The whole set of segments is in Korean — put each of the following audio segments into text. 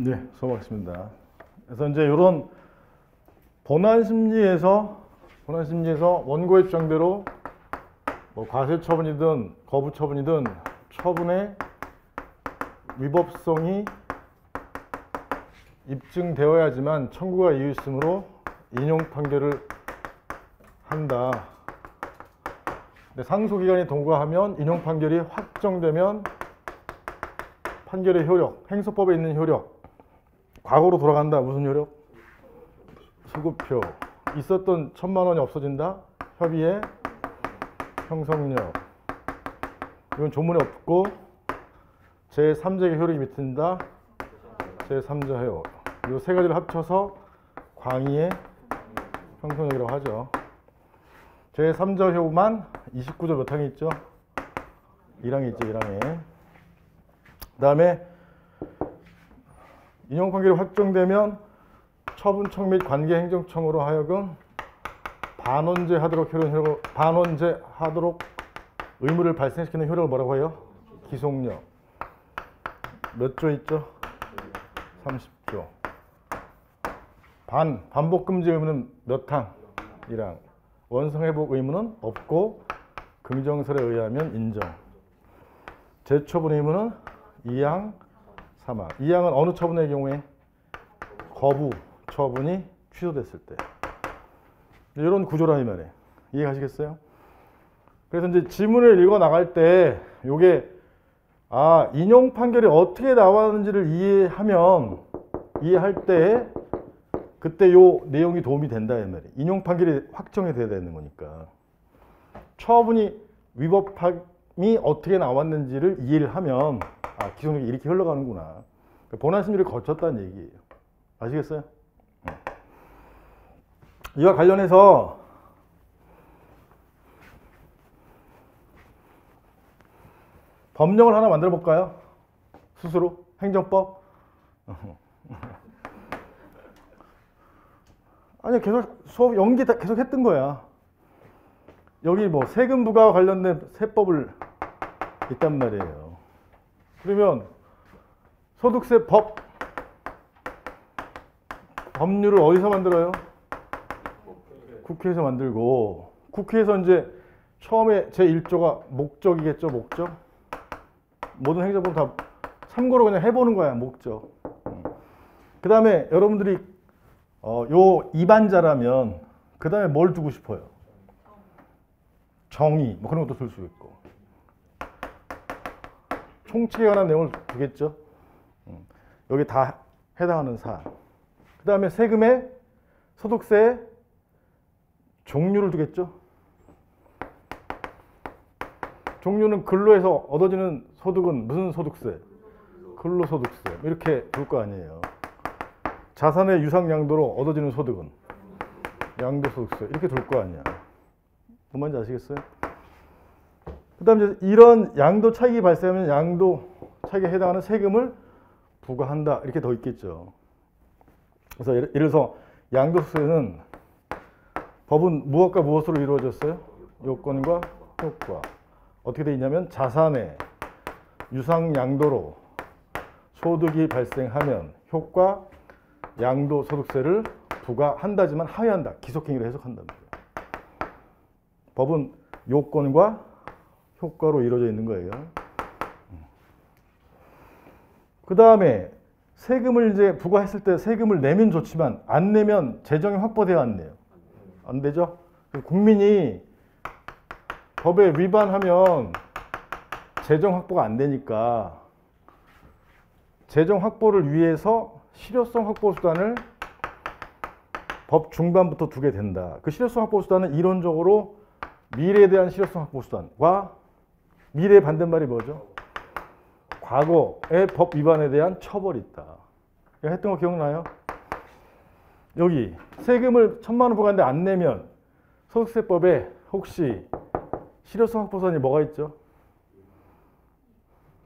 네, 수고하셨습니다. 그래서 이제 이런 본안심리에서 원고의 주장대로 뭐 과세처분이든 거부처분이든 처분의 위법성이 입증되어야지만 청구가 이유있으므로 인용 판결을 한다. 근데 상소기간이 동거하면 인용 판결이 확정되면 판결의 효력, 행소법에 있는 효력, 과거로 돌아간다. 무슨 효력? 소급표. 있었던 1,000만 원이 없어진다. 협의의 형성력. 이건 조문에 없고 제3자의 효력이 밑든다. 제3자 효력. 이 세 가지를 합쳐서 광의의 형성력이라고 하죠. 제3자 효만 29조 몇 항이 있죠? 1항이 있죠. 1항에. 그 다음에 인용 판결이 확정되면 처분청 및 관계행정청으로 하여금 반원제하도록 의무를 발생시키는 효력을 뭐라고 해요? 기속력. 몇 조 있죠? 30조. 반복금지 의무는 몇 항? 1항. 원성회복 의무는 없고 긍정설에 의하면 인정. 재처분 의무는 2항, 3항. 2항은 어느 처분의 경우에? 거부 처분이 취소됐을 때. 이런 구조라 이 말이에요. 이해가시겠어요? 그래서 이제 지문을 읽어 나갈 때 요게 인용 판결이 어떻게 나왔는지를 이해할 때 그때 요 내용이 도움이 된다 이 말이에요. 인용 판결이 확정이 돼야 되는 거니까. 처분이 위법함이 어떻게 나왔는지를 이해를 하면 기속력이 이렇게 흘러가는구나. 본안심리를 거쳤다는 얘기예요. 아시겠어요? 이와 관련해서 법령을 하나 만들어 볼까요? 스스로? 행정법? 아니, 계속 수업 연기 다 계속 했던 거야. 여기 뭐 세금 부과와 관련된 세법을 있단 말이에요. 그러면 소득세 법률을 어디서 만들어요? 국회에서 만들고, 국회에서 이제 처음에 제1조가 목적이겠죠, 목적? 모든 행정법 다 참고로 그냥 해보는 거야, 목적. 그 다음에 여러분들이 요 입안자라면 그 다음에 뭘 두고 싶어요? 정의, 뭐 그런 것도 둘 수 있고. 총칙에 관한 내용을 두겠죠. 여기 다 해당하는 사안. 그 다음에 세금에 소득세에 종류를 두겠죠. 종류는 근로에서 얻어지는 소득은 무슨 소득세? 근로소득세. 이렇게 둘 거 아니에요. 자산의 유상양도로 얻어지는 소득은 양도소득세. 이렇게 둘 거 아니야. 뭔 말인지 아시겠어요? 그 다음에 이런 양도 차익이 발생하면 양도 차익에 해당하는 세금을 부과한다. 이렇게 더 있겠죠. 그래서 예를 들어서 양도소득세는 법은 무엇과 무엇으로 이루어졌어요? 요건과 효과. 어떻게 되어 있냐면 자산의 유상양도로 소득이 발생하면 효과 양도소득세를 부과한다지만 하회한다. 기속행위로 해석한답니다. 법은 요건과 효과로 이루어져 있는 거예요. 그 다음에 세금을 이제 부과했을 때 세금을 내면 좋지만 안 내면 재정이 확보돼야 안 내요. 안 되죠? 국민이 법에 위반하면 재정 확보가 안 되니까 재정 확보를 위해서 실효성 확보 수단을 법 중반부터 두게 된다. 그 실효성 확보 수단은 이론적으로 미래에 대한 실효성 확보 수단과 미래의 반대말이 뭐죠? 과거의 법 위반에 대한 처벌이 있다. 이거 했던 거 기억나요? 여기 세금을 1,000만 원 부과하는데 안 내면 소득세법에 혹시 실효성 확보 수단이 뭐가 있죠?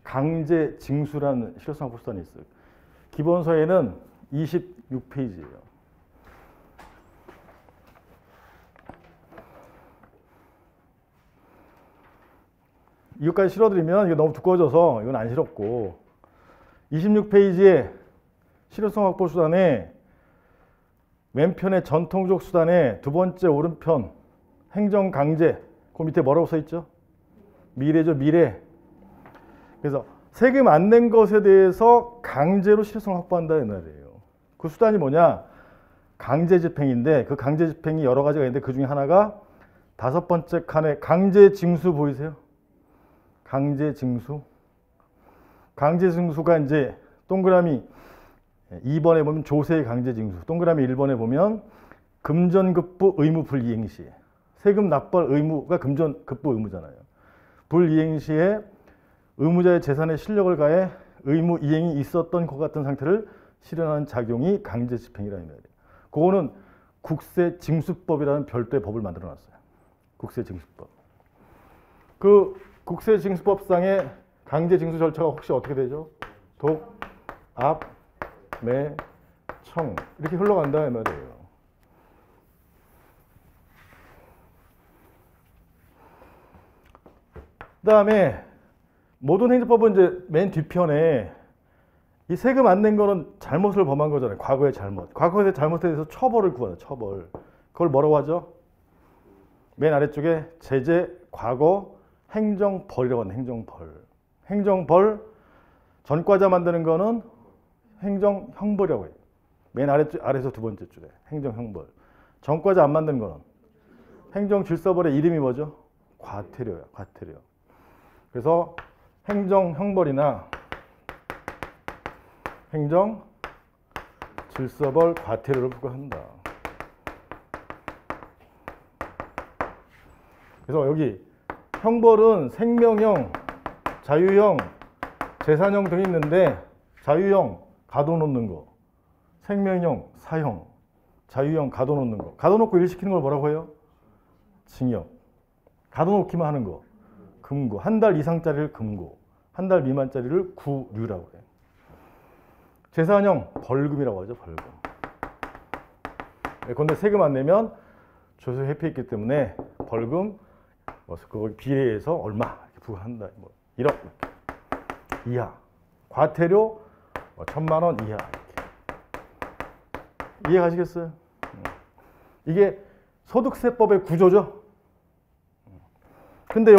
강제 징수라는 실효성 확보 수단이 있어요. 기본서에는 26페이지예요. 이것까지 실어드리면 이게 너무 두꺼워져서 이건 안 실었고 26페이지에 실효성 확보 수단에 왼편의 전통적 수단에 두 번째 오른편 행정 강제, 그 밑에 뭐라고 써 있죠? 미래죠, 미래. 그래서 세금 안 낸 것에 대해서 강제로 실효성 확보한다 이 말이에요. 그 수단이 뭐냐? 강제 집행인데 그 강제 집행이 여러 가지가 있는데 그 중에 하나가 다섯 번째 칸에 강제 징수 보이세요? 강제 징수. 강제 징수가 이제 동그라미 2번에 보면 조세 강제 징수, 동그라미 1번에 보면 금전급부 의무 불이행 시. 세금 납부할 의무가 금전급부 의무잖아요. 불이행 시에 의무자의 재산에 실력을 가해 의무 이행이 있었던 것 같은 상태를 실현하는 작용이 강제 집행이라는 말이에요. 그거는 국세징수법이라는 별도의 법을 만들어 놨어요. 국세징수법. 그 국세징수법상의 강제징수 절차가 혹시 어떻게 되죠? 독, 압, 매, 청 이렇게 흘러간다 이 말이에요. 그 다음에 모든 행정법은 이제 맨 뒤편에 이 세금 안 낸 거는 잘못을 범한 거잖아요. 과거의 잘못. 과거의 잘못에 대해서 처벌을 구하는 처벌. 그걸 뭐라고 하죠? 맨 아래쪽에 제재, 과거, 행정벌이라고 하는 행정벌. 행정벌, 전과자 만드는 거는 행정형벌이라고 해요. 맨 아래에서 두 번째 줄에 행정형벌. 전과자 안 만드는 거는 행정질서벌의 이름이 뭐죠? 과태료예요. 과태료. 그래서 행정형벌이나 행정질서벌 과태료를 부과한다. 그래서 여기 형벌은 생명형, 자유형, 재산형 등이 있는데 자유형 가둬놓는 거, 생명형, 사형, 자유형 가둬놓는 거. 가둬놓고 일 시키는 걸 뭐라고 해요? 징역. 가둬놓기만 하는 거. 금고. 한 달 이상짜리를 금고. 한 달 미만짜리를 구류라고 해요. 재산형 벌금이라고 하죠. 벌금. 그런데 세금 안 내면 조세 회피했기 때문에 벌금 그거 비례해서 얼마 이렇게 부과한다. 뭐 1억 이하. 과태료 1,000만 원 이하. 이렇게. 이해가시겠어요? 이게 소득세법의 구조죠. 근데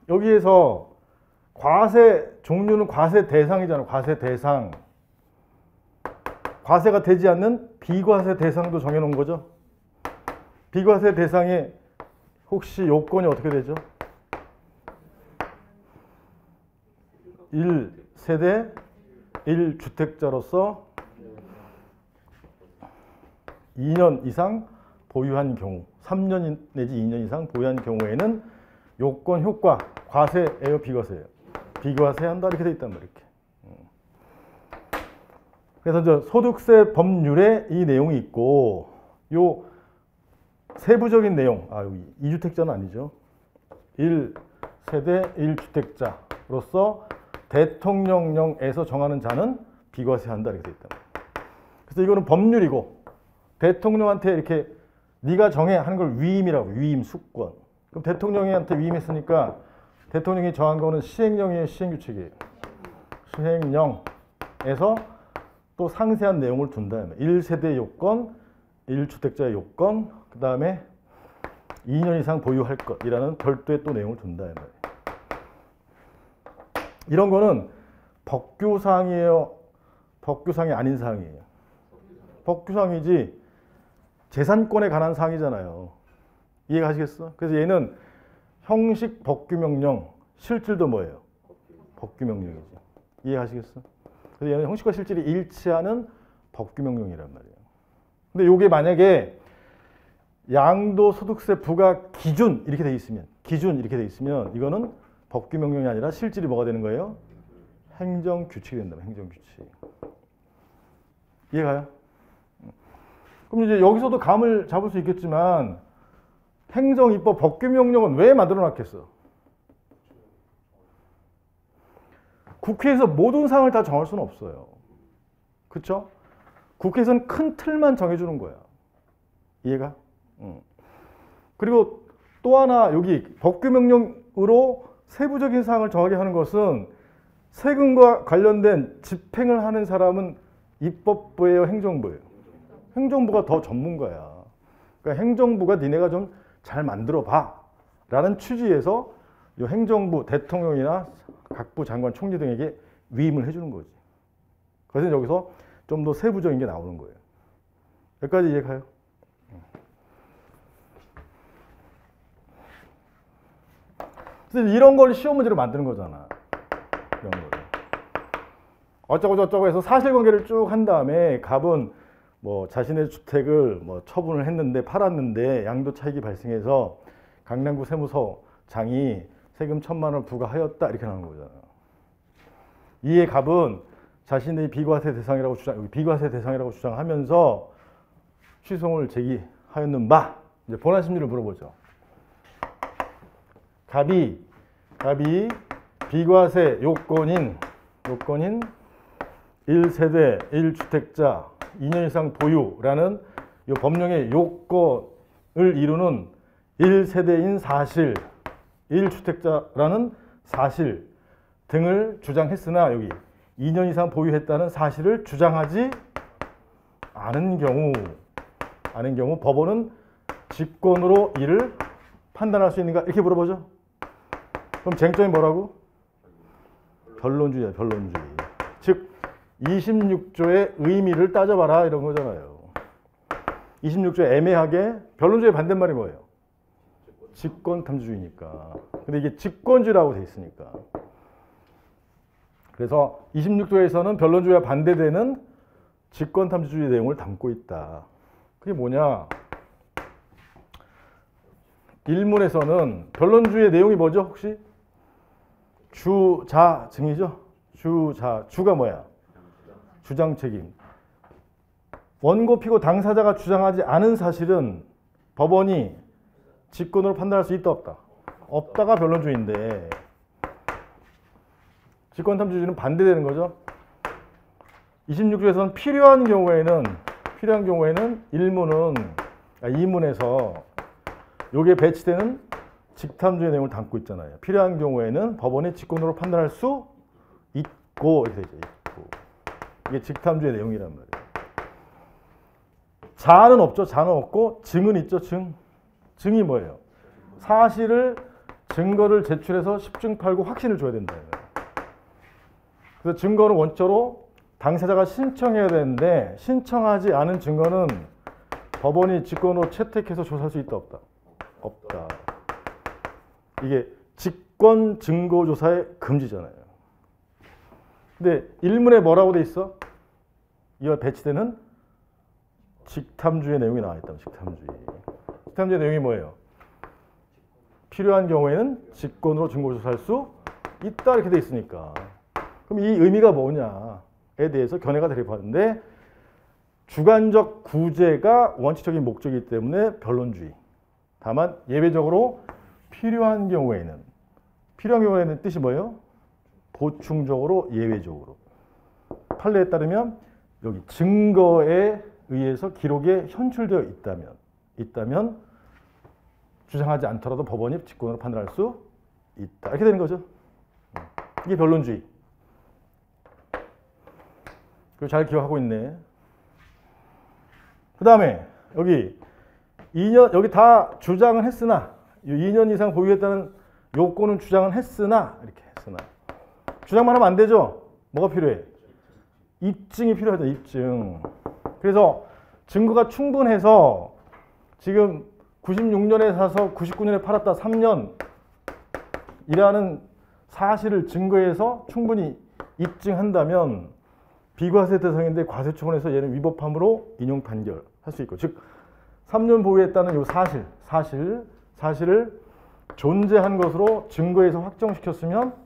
여기에서 과세 종류는 과세 대상이잖아요. 과세 대상. 과세가 되지 않는 비과세 대상도 정해놓은 거죠. 비과세 대상의 혹시 요건이 어떻게 되죠? 1세대 1주택자로서 2년 이상 보유한 경우, 3년 내지 2년 이상 보유한 경우에는 요건 효과 과세예요, 비과세예요? 비과세한다 이렇게 돼 있단 말이에요. 이렇게. 그래서 저 소득세 법률에 이 내용이 있고 요 세부적인 내용, 여기 2주택자는 아니죠. 1세대 1주택자로서 대통령령에서 정하는 자는 비과세한다 이렇게 돼 있단 말이에요. 그래서 이거는 법률이고 대통령한테 이렇게 네가 정해 하는 걸 위임이라고, 위임 수권. 그럼 대통령한테 위임했으니까 대통령이 정한 거는 시행령이에요, 시행규칙이에요? 시행령에서 또 상세한 내용을 둔다. 1세대 요건, 1주택자의 요건, 그 다음에 2년 이상 보유할 것이라는 별도의 또 내용을 둔다. 이런 거는 법규사항이에요? 법규사항이 아닌 사항이에요? 법규사항이지 재산권에 관한 사항이잖아요. 이해가시겠어? 그래서 얘는 형식 법규명령, 실질도 뭐예요? 법규명령이지. 이해가시겠어? 그래서 얘는 형식과 실질이 일치하는 법규명령이란 말이에요. 근데 이게 만약에 양도소득세 부과 기준 이렇게 돼 있으면, 기준 이렇게 돼 있으면 이거는 법규명령이 아니라 실질이 뭐가 되는 거예요? 행정규칙이 된다. 행정규칙. 이해가요? 그럼 이제 여기서도 감을 잡을 수 있겠지만 행정입법 법규명령은 왜 만들어 놨겠어? 국회에서 모든 사항을 다 정할 수는 없어요. 그렇죠? 국회에서는 큰 틀만 정해주는 거야. 이해가? 그리고 또 하나 여기 법규명령으로 세부적인 사항을 정하게 하는 것은 세금과 관련된 집행을 하는 사람은 입법부예요, 행정부예요? 행정부가 더 전문가야. 그러니까 행정부가 니네가 좀 잘 만들어 봐 라는 취지에서 이 행정부, 대통령이나 각부 장관, 총리 등에게 위임을 해주는 거지. 그래서 여기서 좀 더 세부적인 게 나오는 거예요. 여기까지 이해가요? 그래서 이런 걸 시험 문제로 만드는 거잖아. 이런 거. 어쩌고 저쩌고 해서 사실관계를 쭉 한 다음에 갑은 뭐 자신의 주택을 뭐 처분을 했는데 팔았는데 양도 차익이 발생해서 강남구 세무서장이 세금 1,000만 원 부과하였다 이렇게 나오는 거잖아. 이에 갑은 자신의 비과세 대상이라고 주장하면서 취소를 제기하였는 바 이제 본안 심리를 물어보죠. 갑이 비과세 요건인 1세대 1주택자 2년 이상 보유라는 이 법령의 요건을 이루는 1세대인 사실, 1주택자라는 사실 등을 주장했으나 여기 2년 이상 보유했다는 사실을 주장하지 않은 경우 법원은 직권으로 이를 판단할 수 있는가 이렇게 물어보죠. 그럼 쟁점이 뭐라고? 변론주의야, 변론주의. 즉 26조의 의미를 따져봐라 이런 거잖아요. 26조 애매하게 변론주의 반대말이 뭐예요? 직권탐주주의니까. 근데 이게 직권주의라고 돼 있으니까. 그래서 26조에서는 변론주의와 반대되는 직권탐주주의 내용을 담고 있다. 그게 뭐냐? 일문에서는 변론주의 내용이 뭐죠? 혹시? 주자 증이죠? 주가 뭐야? 주장 책임. 원고 피고 당사자가 주장하지 않은 사실은 법원이 직권으로 판단할 수 있다 없다? 없다가 변론주의인데 직권탐주주의는 반대되는 거죠. 26조에서는 필요한 경우에는 이문에서 요게 배치되는 직탐주의 내용을 담고 있잖아요. 필요한 경우에는 법원이 직권으로 판단할 수 있고 이렇게 되죠. 이게 직탐주의 내용이란 말이에요. 자는 없죠. 자는 없고 증은 있죠. 증이 뭐예요? 사실을 증거를 제출해서 십중팔구 확신을 줘야 된다. 그래서 증거는 원초로 당사자가 신청해야 되는데 신청하지 않은 증거는 법원이 직권으로 채택해서 조사할 수 있다 없다? 없다. 이게 직권 증거 조사의 금지잖아요. 근데 일문에 뭐라고 돼 있어? 이와 배치되는 직탐주의 내용이 나와 있다. 직탐주의 내용이 뭐예요? 필요한 경우에는 직권으로 증거 조사할 수 있다 이렇게 돼 있으니까. 그럼 이 의미가 뭐냐에 대해서 견해가 대립하는데 주관적 구제가 원칙적인 목적이기 때문에 변론주의. 다만 예외적으로 필요한 경우에는 뜻이 뭐예요? 보충적으로 예외적으로. 판례에 따르면 여기 증거에 의해서 기록에 현출되어 있다면 주장하지 않더라도 법원이 직권으로 판단할 수 있다. 이렇게 되는 거죠. 이게 변론주의. 그걸 잘 기억하고 있네. 그 다음에 여기 2년 여기 다 주장을 했으나 2년 이상 보유했다는 요건은 주장은 했으나 이렇게 했으나 주장만 하면 안 되죠. 뭐가 필요해? 입증이 필요하죠. 입증. 그래서 증거가 충분해서 지금 96년에 사서 99년에 팔았다 3년이라는 사실을 증거해서 충분히 입증한다면 비과세 대상인데 과세처분에서 얘는 위법함으로 인용 판결할 수 있고, 즉 3년 보유했다는 이 사실을 존재한 것으로 증거해서 확정시켰으면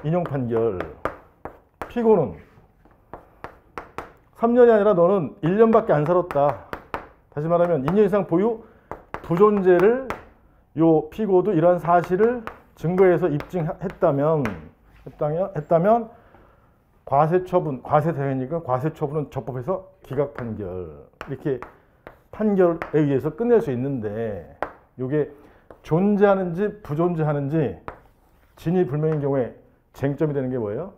인용 판결. 피고는 3년이 아니라 너는 1년밖에 안 살았다. 다시 말하면 2년 이상 보유 부존재를 요 피고도 이러한 사실을 증거해서 입증했다면 과세처분, 과세대행이니까 과세처분은 적법해서 기각 판결, 이렇게 판결에 의해서 끝낼 수 있는데, 이게 존재하는지 부존재하는지 진위 불명인 경우에 쟁점이 되는 게 뭐예요?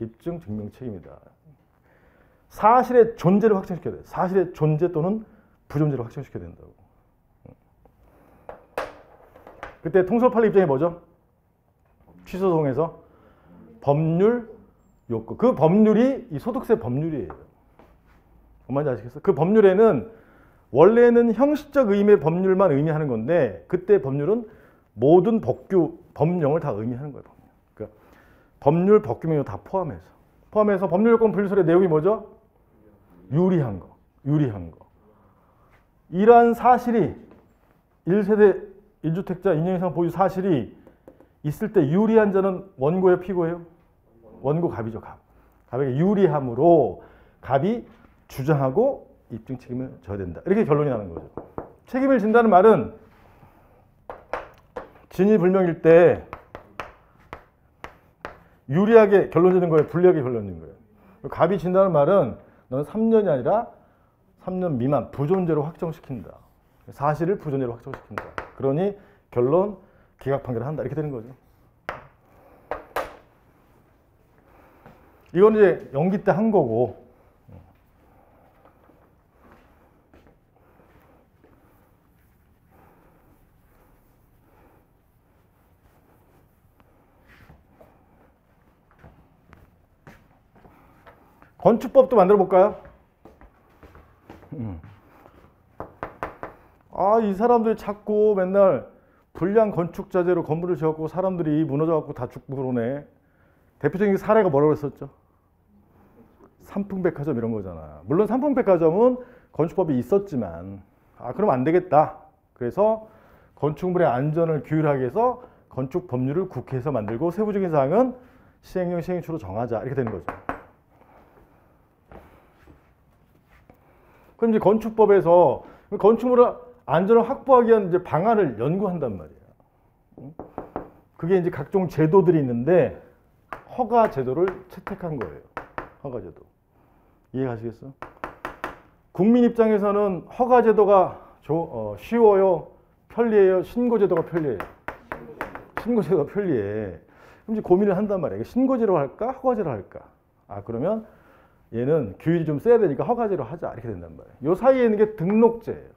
입증 증명 책임이다. 사실의 존재를 확정시켜야 돼. 사실의 존재 또는 부존재를 확정시켜야 된다고. 그때 통솔판례 입장이 뭐죠? 취소송에서 법률 요건. 그 법률이 이 소득세 법률이에요. 뭔지 아시겠어요? 그 법률에는 원래는 형식적 의미의 법률만 의미하는 건데 그때 법률은 모든 법규, 법령을 다 의미하는 거예요. 그러니까 법률, 법규명령 다 포함해서 법률 요건 분리설의 내용이 뭐죠? 유리한 거. 이러한 사실이 1세대 1주택자 인용 이상 보유 사실이 있을 때 유리한 자는 원고예요, 피고예요? 원고 갑이죠, 갑. 갑에게 유리함으로 갑이 주장하고 입증 책임을 져야 된다. 이렇게 결론이 나는 거죠. 책임을 진다는 말은 진위 불명일 때 유리하게 결론 지는 거예요, 불리하게 결론 지는 거예요. 갑이 진다는 말은 너는 3년이 아니라 3년 미만 부존재로 확정시킨다. 사실을 부존재로 확정시킨다. 그러니 결론 기각 판결을 한다. 이렇게 되는 거죠. 이건 이제 연기 때 한 거고. 건축법도 만들어 볼까요? 이 사람들이 자꾸 맨날 불량 건축 자재로 건물을 지었고 사람들이 무너져 갖고 다 죽고 그러네. 대표적인 사례가 뭐라고 했었죠? 삼풍백화점 이런 거잖아. 물론 삼풍백화점은 건축법이 있었지만 그럼 안 되겠다. 그래서 건축물의 안전을 규율하기 위해서 건축 법률을 국회에서 만들고 세부적인 사항은 시행령 시행추로 정하자. 이렇게 되는 거죠. 그럼 이제 건축법에서 건축물의 안전을 확보하기 위한 이제 방안을 연구한단 말이에요. 그게 이제 각종 제도들이 있는데 허가 제도를 채택한 거예요. 허가 제도. 이해가시겠어요? 국민 입장에서는 허가 제도가 쉬워요, 편리해요, 신고 제도가 편리해요. 신고 제도가 편리해. 그럼 이제 고민을 한단 말이에요. 신고제로 할까, 허가제로 할까? 그러면 얘는 규율이 좀 세야 되니까 허가제로 하자. 이렇게 된단 말이에요. 요 사이에 있는 게 등록제예요.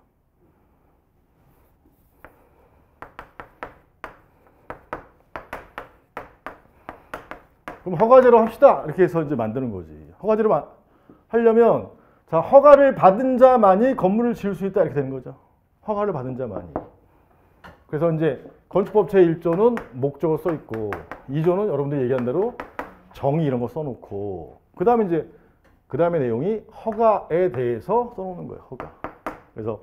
그럼 허가제로 합시다. 이렇게 해서 이제 만드는 거지. 허가제로 하려면 자, 허가를 받은 자만이 건물을 지을 수 있다. 이렇게 되는 거죠. 허가를 받은 자만이. 그래서 이제 건축법 제1조는 목적어 써 있고 2조는 여러분들이 얘기한 대로 정의 이런 거 써놓고 그 다음에 내용이 허가에 대해서 써놓는 거예요. 허가. 그래서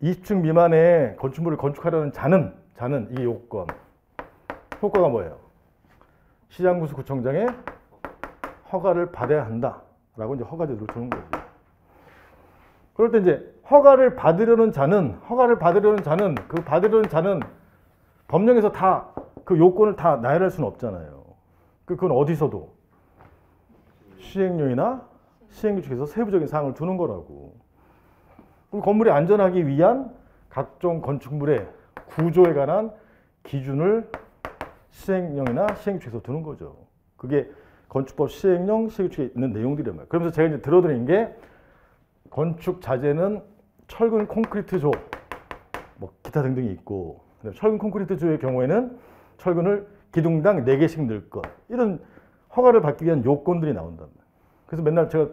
20층 미만의 건축물을 건축하려는 자는 이게 요건. 효과가 뭐예요? 시장군수 구청장의 허가를 받아야 한다라고 이제 허가제도를 두는 거죠. 그럴 때 이제 허가를 받으려는 자는 법령에서 다 그 요건을 다 나열할 수는 없잖아요. 그건 어디서도 시행령이나 시행규칙에서 세부적인 사항을 두는 거라고. 그럼 건물이 안전하기 위한 각종 건축물의 구조에 관한 기준을 시행령이나 시행규칙에서 두는 거죠. 그게 건축법 시행령, 시행규칙에 있는 내용들이란 말이에요. 그러면서 제가 이제 들어드린 게 건축 자재는 철근 콘크리트 조, 뭐 기타 등등이 있고 철근 콘크리트 조의 경우에는 철근을 기둥당 4개씩 넣을 것. 이런 허가를 받기 위한 요건들이 나온단 말이에요. 그래서 맨날 제가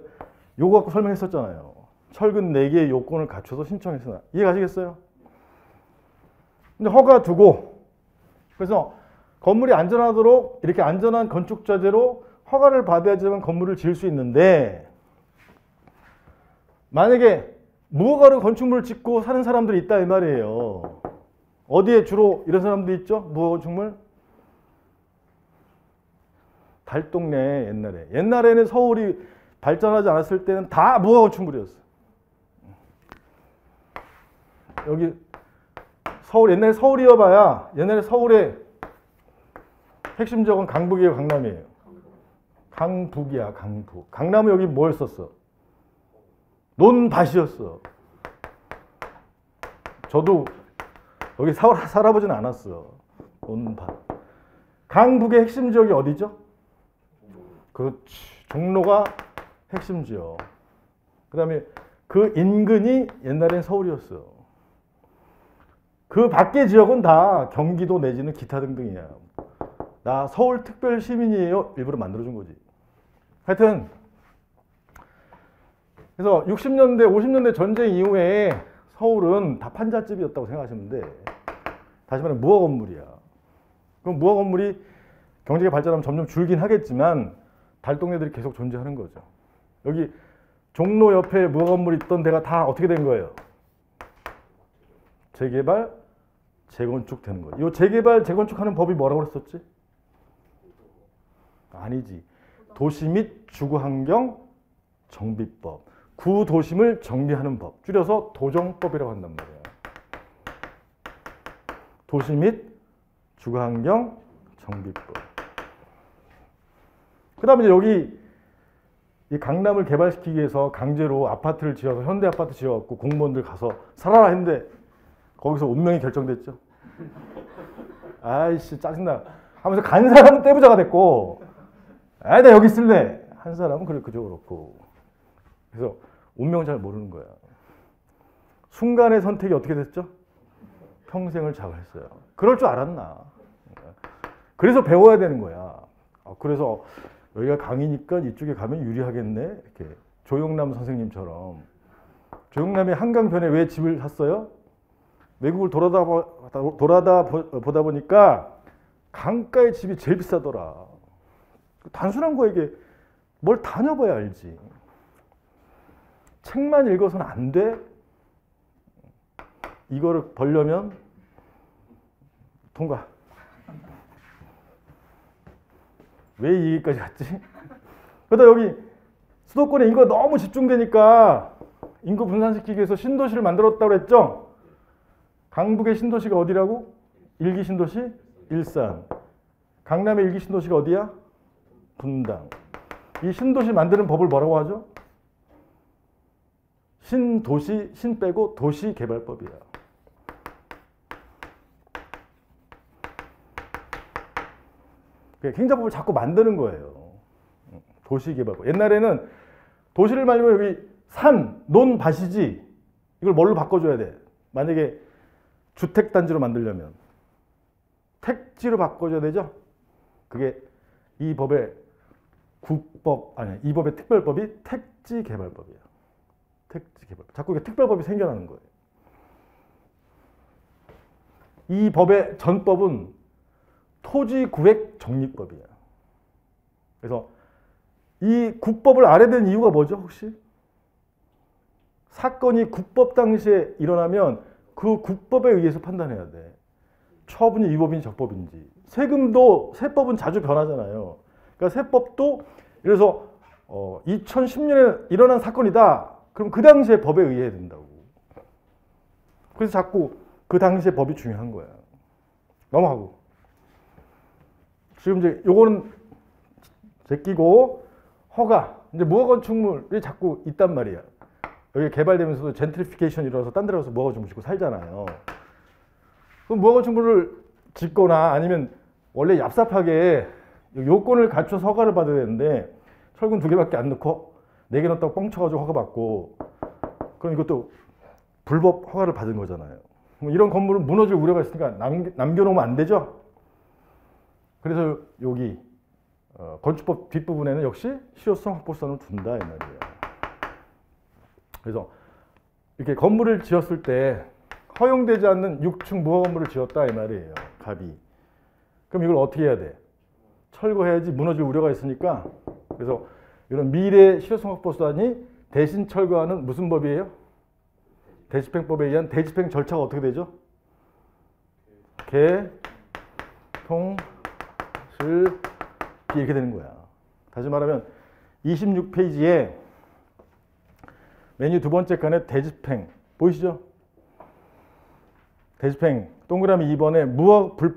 요거 갖고 설명했었잖아요. 철근 4개의 요건을 갖춰서 신청했으나. 이해가시겠어요? 근데 허가 두고 그래서 건물이 안전하도록 이렇게 안전한 건축 자재로 허가를 받아야지만 건물을 지을 수 있는데 만약에 무허가로 건축물을 짓고 사는 사람들이 있다 이 말이에요. 어디에 주로 이런 사람들이 있죠? 무허가 건축물? 달동네 옛날에는 서울이 발전하지 않았을 때는 다 무허가 건축물이었어. 여기 서울 옛날에 서울이어봐야 옛날에 서울의 핵심 지역은 강북이에요, 강남이에요? 강북이야, 강북. 강남은 여기 뭐였었어? 논밭이었어. 저도 여기 살아보진 않았어. 논밭. 강북의 핵심 지역이 어디죠? 그렇지. 종로가 핵심 지역. 그 다음에 그 인근이 옛날엔 서울이었어. 그 밖의 지역은 다 경기도 내지는 기타 등등이야. 나 서울 특별 시민이에요. 일부러 만들어준 거지. 하여튼 그래서 60년대, 50년대 전쟁 이후에 서울은 다 판잣집이었다고 생각하시면 돼. 다시 말하면 무화 건물이야. 그럼 무화 건물이 경제가 발전하면 점점 줄긴 하겠지만 달동네들이 계속 존재하는 거죠. 여기 종로 옆에 무화 건물이 있던 데가 다 어떻게 된 거예요? 재개발, 재건축 되는 거예요. 이 재개발, 재건축하는 법이 뭐라고 그랬었지? 아니지. 도시 및 주거환경 정비법. 구도심을 정비하는 법. 줄여서 도정법이라고 한단 말이에요. 도시 및 주거환경 정비법. 그 다음에 이제 여기 이 강남을 개발시키기 위해서 강제로 아파트를 지어서 현대 아파트 지어갖고 공무원들 가서 살아라 했는데 거기서 운명이 결정됐죠. 아이씨 짜증나 하면서 간 사람은 떼부자가 됐고 나 여기 있을래 한 사람은 그저 그렇고. 그래서 운명 잘 모르는 거야. 순간의 선택이 어떻게 됐죠? 평생을 자각했어요. 그럴 줄 알았나. 그래서 배워야 되는 거야. 그래서 여기가 강이니까 이쪽에 가면 유리하겠네. 이렇게 조영남 선생님처럼. 조영남이 한강변에 왜 집을 샀어요? 외국을 돌아다 보다 보니까 강가의 집이 제일 비싸더라. 단순한 거 이게 뭘 다녀봐야 알지. 책만 읽어서는 안 돼. 이거를 벌려면 통과. 왜 이 얘기까지 갔지? 그러다 여기 수도권에 인구가 너무 집중되니까 인구 분산시키기 위해서 신도시를 만들었다고 했죠? 강북의 신도시가 어디라고? 1기 신도시? 일산. 강남의 1기 신도시가 어디야? 분당. 이 신도시 만드는 법을 뭐라고 하죠? 신도시, 신 빼고 도시개발법이야. 행정법을 자꾸 만드는 거예요. 도시개발법. 옛날에는 도시를 말하면 여기 산, 논, 밭이지. 이걸 뭘로 바꿔줘야 돼? 만약에 주택단지로 만들려면 택지로 바꿔줘야 되죠? 그게 이 법의 이 법의 특별법이 택지개발법이에요. 택지개발법. 자꾸 이게 특별법이 생겨나는 거예요. 이 법의 전법은 토지구획정리법이에요. 그래서 이 국법을 알아야 되는 이유가 뭐죠, 혹시? 사건이 국법 당시에 일어나면 그 국법에 의해서 판단해야 돼. 처분이 위법인지 적법인지. 세금도 세법은 자주 변하잖아요. 그러니까 세법도 그래서 2010년에 일어난 사건이다. 그럼 그 당시에 법에 의해야 된다고. 그래서 자꾸 그 당시에 법이 중요한 거야. 넘어가고. 지금 이제 요거는 제끼고 허가. 이제 무허가 건축물이 자꾸 있단 말이야. 여기 개발되면서도 젠트리피케이션이 일어나서 딴 데 가서 무허가 건축물 짓고 살잖아요. 그럼 무허가 건축물을 짓거나 아니면 원래 얍삽하게 요건을 갖춰서 허가를 받아야 되는데 철근 2개밖에 안 넣고 4개 넣었다고 뻥쳐가지고 허가 받고 그럼 이것도 불법 허가를 받은 거잖아요. 이런 건물은 무너질 우려가 있으니까 남겨놓으면 안 되죠. 그래서 여기 건축법 뒷부분에는 역시 실효성 확보선을 둔다 이 말이에요. 그래서 이렇게 건물을 지었을 때 허용되지 않는 6층 무허 건물을 지었다 이 말이에요. 갑이. 그럼 이걸 어떻게 해야 돼? 철거해야지 무너질 우려가 있으니까. 그래서 이런 미래 실효성 확보 수단이 대신 철거하는 무슨 법이에요? 대집행법에 의한 대집행 절차가 어떻게 되죠? 개, 통, 실, 비 이렇게 되는 거야. 다시 말하면 26페이지에 메뉴 두 번째 칸에 대집행 보이시죠? 대집행 동그라미 2번에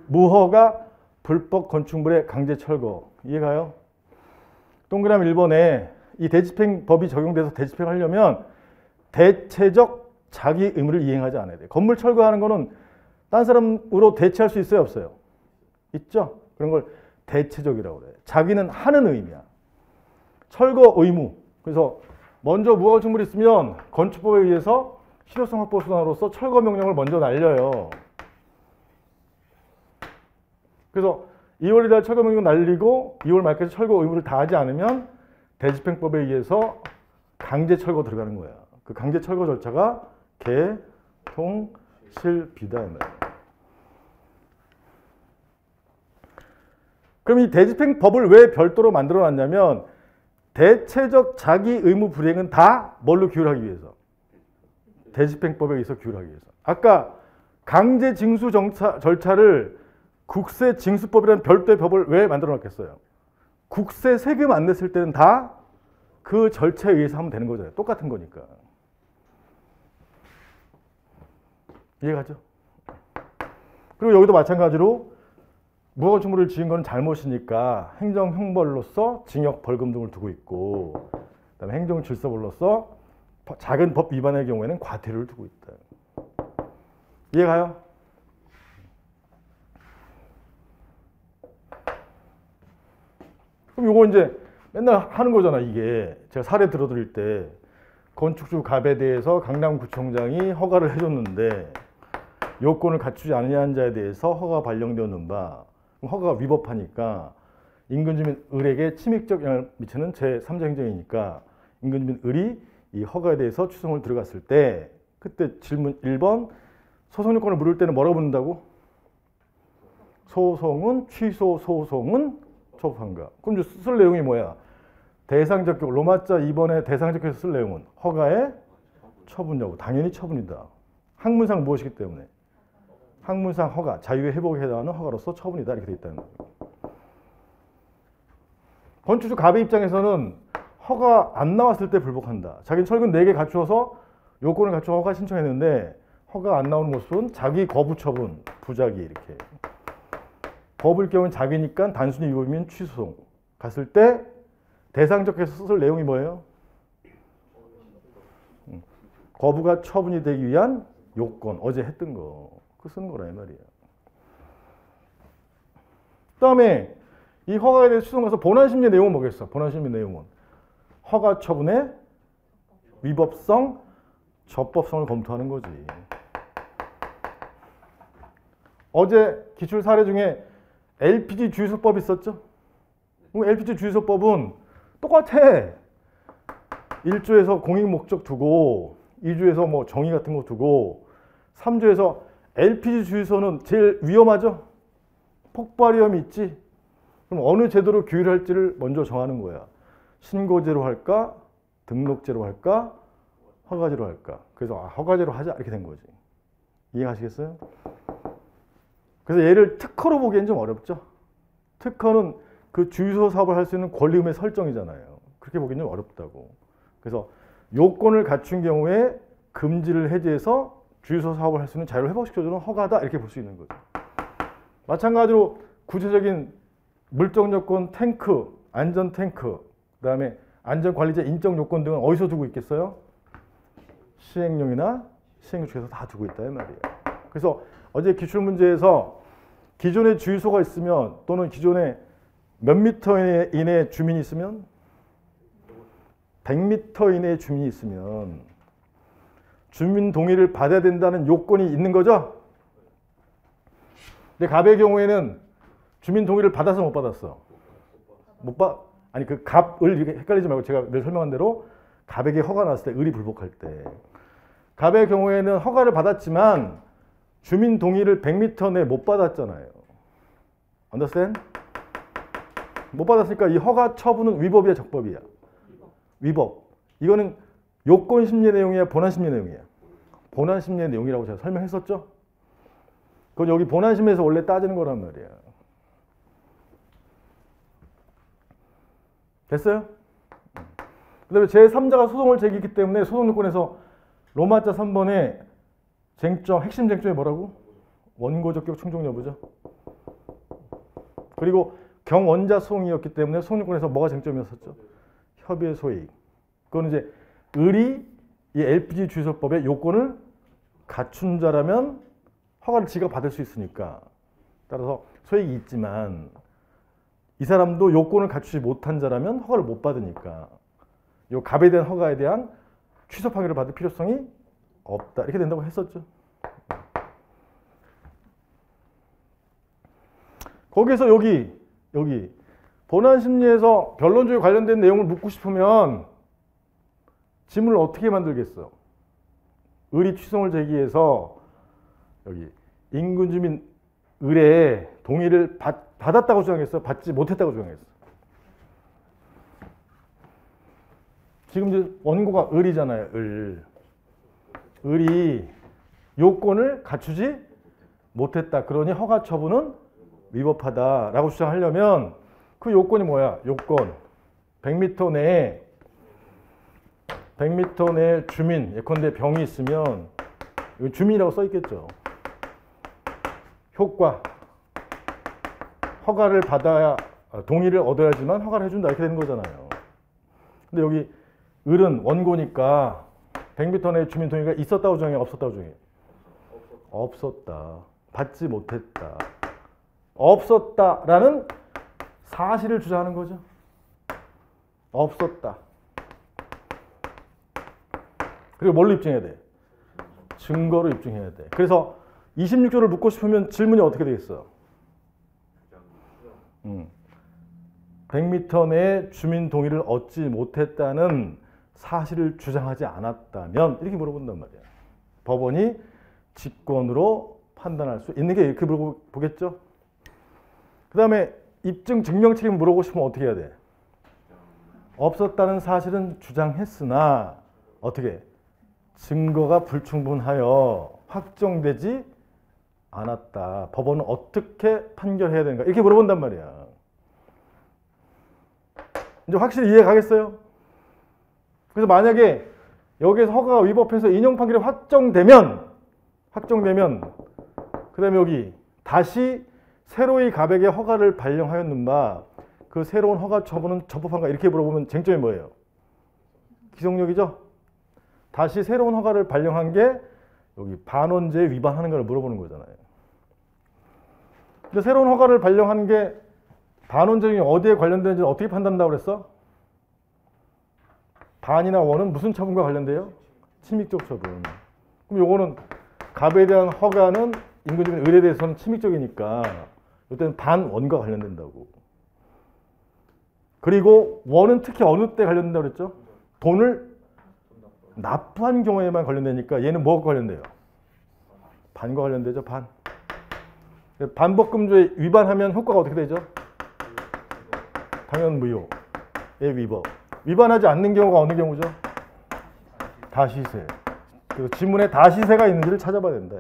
무허가 불법 건축물의 강제 철거 이해가요? 동그라미 1번에 이 대집행 법이 적용돼서 대집행하려면 대체적 자기 의무를 이행하지 않아야 돼. 건물 철거하는 거는 딴 사람으로 대체할 수 있어요, 없어요? 있죠? 그런 걸 대체적이라고 그래. 자기는 하는 의미야. 철거 의무. 그래서 먼저 무허가 건축물이 있으면 건축법에 의해서 실효성 확보 수단으로서 철거 명령을 먼저 날려요. 그래서 2월 1일 철거 명령 날리고 2월 말까지 철거 의무를 다하지 않으면 대집행법에 의해서 강제 철거 들어가는 거야. 그 강제 철거 절차가 개통실비다. 그럼 이 대집행법을 왜 별도로 만들어 놨냐면 대체적 자기 의무 불이행은 다 뭘로 규율하기 위해서? 대집행법에 의해서 규율하기 위해서. 아까 강제 징수 절차를 국세 징수법이라는 별도의 법을 왜 만들어 놨겠어요? 국세 세금 안 냈을 때는 다 그 절차에 의해서 하면 되는 거잖아요. 똑같은 거니까. 이해가죠? 그리고 여기도 마찬가지로 무허가 건축물을 지은 건 잘못이니까 행정형벌로서 징역, 벌금 등을 두고 있고, 그다음에 행정질서벌로서 작은 법 위반의 경우에는 과태료를 두고 있다. 이해가요? 그럼 요거 이제 맨날 하는 거잖아. 이게 제가 사례 들어드릴 때 건축주 갑에 대해서 강남구청장이 허가를 해줬는데 요건을 갖추지 않은 자에 대해서 허가 발령되었는 바, 허가가 위법하니까 인근주민 을에게 침입적 영향을 미치는 제3자 행정이니까 인근주민 을이 이 허가에 대해서 추성을 들어갔을 때 그때 질문 1번 소송요건을 물을 때는 뭐라고 묻는다고? 소송은 취소, 소송은 처분한가. 그럼 이제 쓸 내용이 뭐야? 대상적격 로마자 2번에 대상적격에서 쓸 내용은 허가의 처분 여부. 당연히 처분이다. 학문상 무엇이기 때문에? 학문상 허가, 자유의 회복에 해당하는 허가로서 처분이다. 이렇게 돼 있다는 거예요. 건축주 갑의 입장에서는 허가 안 나왔을 때 불복한다. 자기는 철근 4개 갖추어서 요건을 갖춰 허가 신청했는데 허가 안 나오는 모습은 자기 거부 처분, 부작위 이렇게. 거부일 경우는 자기니까 단순히 위법이면 취소송. 갔을 때 대상적에서 쓸 내용이 뭐예요? 거부가 처분이 되기 위한 요건. 어제 했던 거. 그거 쓰는 거라 이 말이에요. 그 다음에 이 허가에 대해서 추정해서 본안심리 내용은 뭐겠어? 본안심리 내용은 허가 처분의 위법성, 적법성을 검토하는 거지. 어제 기출 사례 중에 LPG 주유소법 있었죠? 그럼 LPG 주유소법은 똑같아. 1조에서 공익 목적 두고 2조에서 뭐 정의 같은 거 두고 3조에서 LPG 주유소는 제일 위험하죠? 폭발 위험이 있지? 그럼 어느 제도로 규율할지를 먼저 정하는 거야. 신고제로 할까? 등록제로 할까? 허가제로 할까? 그래서 허가제로 하자 이렇게 된 거지. 이해하시겠어요? 그래서 얘를 특허로 보기엔 좀 어렵죠. 특허는 그 주유소 사업을 할 수 있는 권리금의 설정이잖아요. 그렇게 보기엔 좀 어렵다고. 그래서 요건을 갖춘 경우에 금지를 해제해서 주유소 사업을 할 수 있는 자유를 회복시켜주는 허가다 이렇게 볼 수 있는 거죠. 마찬가지로 구체적인 물적 요건, 탱크, 안전 탱크, 그 다음에 안전관리자 인적 요건 등은 어디서 두고 있겠어요? 시행령이나 시행규칙에서 다 두고 있다 이 말이에요. 그래서 어제 기출문제에서 기존에 주유소가 있으면 또는 기존에 몇 미터 이내에 주민이 있으면 100m 이내에 주민이 있으면 주민 동의를 받아야 된다는 요건이 있는 거죠. 근데 갑의 경우에는 주민 동의를 받아서 못 받았어. 아니 그 갑을 이렇게 헷갈리지 말고 제가 늘 설명한 대로 갑에게 허가 나왔을 때 을이 불복할 때 갑의 경우에는 허가를 받았지만 주민 동의를 100m 내에 못 받았잖아요. understand? 못 받았으니까 이 허가 처분은 위법이야, 적법이야? 위법. 이거는 요건 심리 내용이야, 본안 심리 내용이야? 본안 심리 내용이라고 제가 설명했었죠? 그건 여기 본안 심리에서 원래 따지는 거란 말이야. 됐어요? 그 다음에 제3자가 소송을 제기했기 때문에 소송요건에서 로마자 3번에 쟁점, 핵심 쟁점이 뭐라고? 원고적격 충족 여부죠. 그리고 경원자 소송이었기 때문에 소송요건에서 뭐가 쟁점이었었죠? 협의의 소익. 그건 이제 을이 이 LPG 주유소법의 요건을 갖춘 자라면 허가를 지가 받을 수 있으니까 따라서 소익이 있지만 이 사람도 요건을 갖추지 못한 자라면 허가를 못 받으니까 요 갑에 대한 허가에 대한 취소 판결을 받을 필요성이 없다. 이렇게 된다고 했었죠. 거기서 여기 본안심리에서 변론조에 관련된 내용을 묻고 싶으면 지문을 어떻게 만들겠어? 의리 취소를 제기해서 여기 인근주민 의뢰에 동의를 받았다고 주장했어? 받지 못했다고 주장했어? 지금 이제 원고가 을이잖아요. 을이 요건을 갖추지 못했다. 그러니 허가 처분은 위법하다라고 주장하려면 그 요건이 뭐야? 요건 100m 내에 주민, 예컨대 병이 있으면 여기 주민이라고 써 있겠죠. 효과, 허가를 받아야 동의를 얻어야지만 허가를 해준다 이렇게 되는 거잖아요. 근데 여기 을은 원고니까 100m 내에 주민 동의가 있었다고 주장해, 없었다고 주장해? 없었다. 받지 못했다. 없었다라는 사실을 주장하는 거죠. 없었다. 그리고 뭘로 입증해야 돼? 증거로 입증해야 돼. 그래서 26조를 묻고 싶으면 질문이 어떻게 되겠어요? 100m 내에 주민 동의를 얻지 못했다는 사실을 주장하지 않았다면 이렇게 물어본단 말이야. 법원이 직권으로 판단할 수 있는 게 이렇게 물어보겠죠. 그 다음에 입증 증명 책임 물어보고 싶으면 어떻게 해야 돼? 없었다는 사실은 주장했으나 어떻게? 증거가 불충분하여 확정되지 않았다. 법원은 어떻게 판결해야 되는가? 이렇게 물어본단 말이야. 이제 확실히 이해 가겠어요? 그래서 만약에 여기에서 허가가 위법해서 인용 판결이 확정되면 그 다음에 여기 다시 새로이 갑에게 허가를 발령하였는 바 그 새로운 허가 처분은 적법한가? 이렇게 물어보면 쟁점이 뭐예요? 기성력이죠? 다시 새로운 허가를 발령한 게 여기 반원제에 위반하는 걸 물어보는 거잖아요. 근데 새로운 허가를 발령한 게 반원제이 어디에 관련되는지 어떻게 판단한다고 그랬어? 반이나 원은 무슨 처분과 관련돼요? 침입적 처분. 그럼 요거는 갑에 대한 허가는 인근주민 의뢰에 대해서는 침입적이니까 이때는 반원과 관련된다고. 그리고 원은 특히 어느 때 관련된다고 그랬죠? 돈을 납부한 경우에만 관련되니까 얘는 뭐가 관련돼요? 반과 관련되죠. 반. 반법금조에 위반하면 효과가 어떻게 되죠? 당연 무효의 위법. 위반하지 않는 경우가 어느 경우죠? 다시세. 그래서 지문에 다시세가 있는지를 찾아봐야 된다.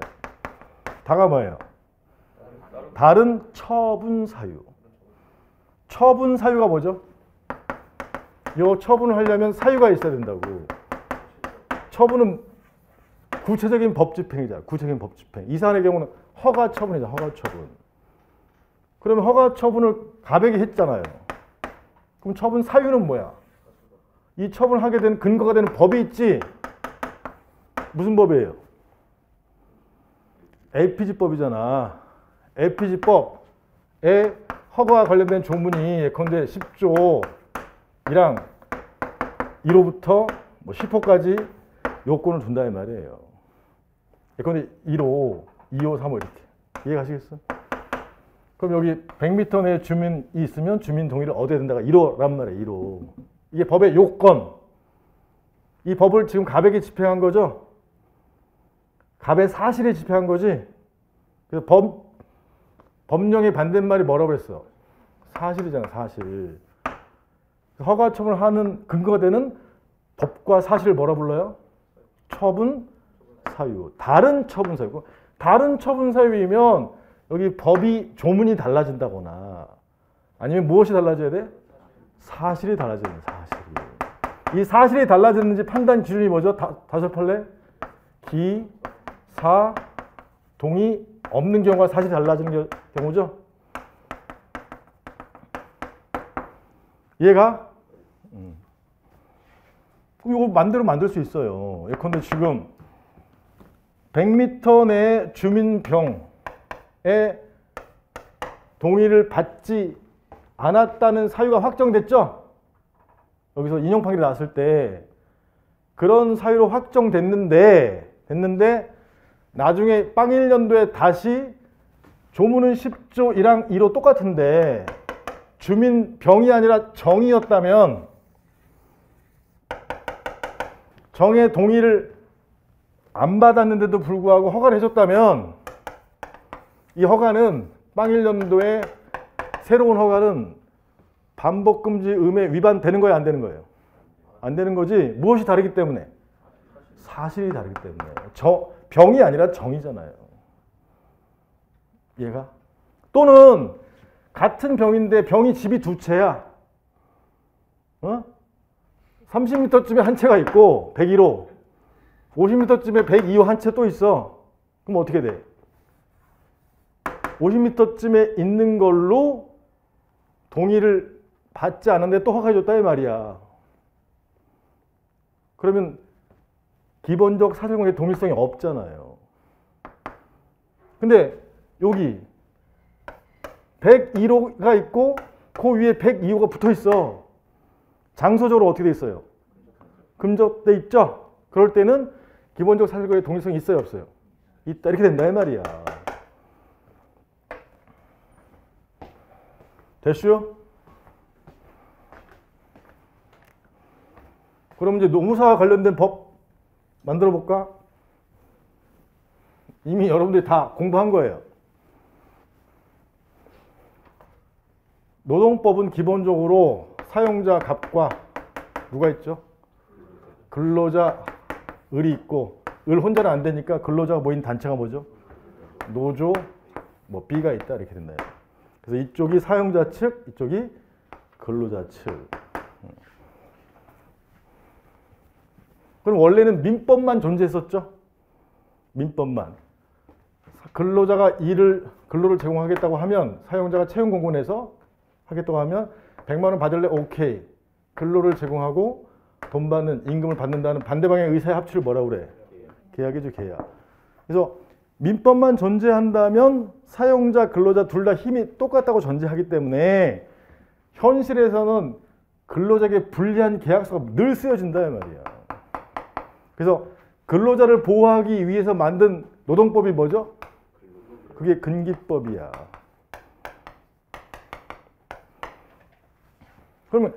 다가 뭐예요? 다른 처분 사유. 처분 사유가 뭐죠? 이 처분을 하려면 사유가 있어야 된다고. 처분은 구체적인 법 집행이잖아. 구체적인 법 집행. 이 사안의 경우는 허가 처분이잖아. 허가 처분. 그러면 허가 처분을 갑에게 했잖아요. 그럼 처분 사유는 뭐야? 이 처분을 하게 된 근거가 되는 법이 있지. 무슨 법이에요? LPG법이잖아. LPG법에 허가와 관련된 조문이 예컨대 10조이랑 1호부터 10호까지 요건을 둔다 이 말이에요. 예컨대 1호, 2호, 3호 이렇게. 이해가시겠어? 그럼 여기 100m 내에 주민이 있으면 주민 동의를 얻어야 된다가 1호란 말이에요. 1호. 이게 법의 요건. 이 법을 지금 갑에게 집행한 거죠? 갑의 사실에 집행한 거지? 그래서 법령의 반대말이 뭐라고 그랬어? 사실이잖아, 사실. 허가 처분을 하는 근거가 되는 법과 사실을 뭐라 불러요? 처분 사유. 다른 처분 사유고. 다른 처분 사유이면 여기 법이 조문이 달라진다거나 아니면 무엇이 달라져야 돼? 사실이 달라져야 돼. 사실이. 이 사실이 달라졌는지 판단 기준이 뭐죠? 다섯 판례? 기, 사, 동의 없는 경우가 사실이 달라지는 경우죠. 이해가? 그럼 이거 만들 수 있어요. 예컨대 지금 100m 내 주민병에 동의를 받지 않았다는 사유가 확정됐죠? 여기서 인용 판결이 나왔을 때 그런 사유로 확정됐는데 나중에 빵 1년도에 다시 조문은 10조 1항 2로 똑같은데 주민 병이 아니라 정이었다면 정의 동의를 안 받았는데도 불구하고 허가를 해줬다면 이 허가는 빵 1년도에 새로운 허가는 반복금지 음에 위반되는 거예요? 안 되는 거예요? 안 되는 거지. 무엇이 다르기 때문에? 사실이 다르기 때문에. 병이 아니라 정이잖아요. 얘가? 또는 같은 병인데 병이 집이 두 채야. 30m쯤에 한 채가 있고 101호 50m쯤에 102호 한 채 또 있어. 그럼 어떻게 돼? 50m쯤에 있는 걸로 동의를 받지 않았는데 또 허가해줬다 이 말이야. 그러면 기본적 사실관계 동일성이 없잖아요. 근데 여기 101호가 있고 그 위에 102호가 붙어 있어. 장소적으로 어떻게 돼 있어요? 근접돼 있죠? 그럴 때는 기본적 사실관계 동일성이 있어요, 없어요? 있다. 이렇게 된다 이 말이야. 됐슈? 그럼 이제 노무사와 관련된 법 만들어 볼까? 이미 여러분들이 다 공부한 거예요. 노동법은 기본적으로 사용자 갑과 누가 있죠? 근로자 을이 있고 을 혼자는 안 되니까 근로자가 모인 단체가 뭐죠? 노조 뭐 B가 있다 이렇게 된다. 그래서 이쪽이 사용자 측, 이쪽이 근로자 측. 그럼 원래는 민법만 존재했었죠? 민법만. 근로자가 근로를 제공하겠다고 하면 사용자가 채용 공고내서 하겠다고 하면 100만 원 받을래? 오케이. 근로를 제공하고 돈 받는, 임금을 받는다는 반대방향의 의사의 합치를 뭐라고 그래? 계약이죠, 계약. 그래서 민법만 존재한다면 사용자, 근로자 둘 다 힘이 똑같다고 전제하기 때문에 현실에서는 근로자에게 불리한 계약서가 늘 쓰여진다 이 말이야. 그래서 근로자를 보호하기 위해서 만든 노동법이 뭐죠? 그게 근기법이야. 그러면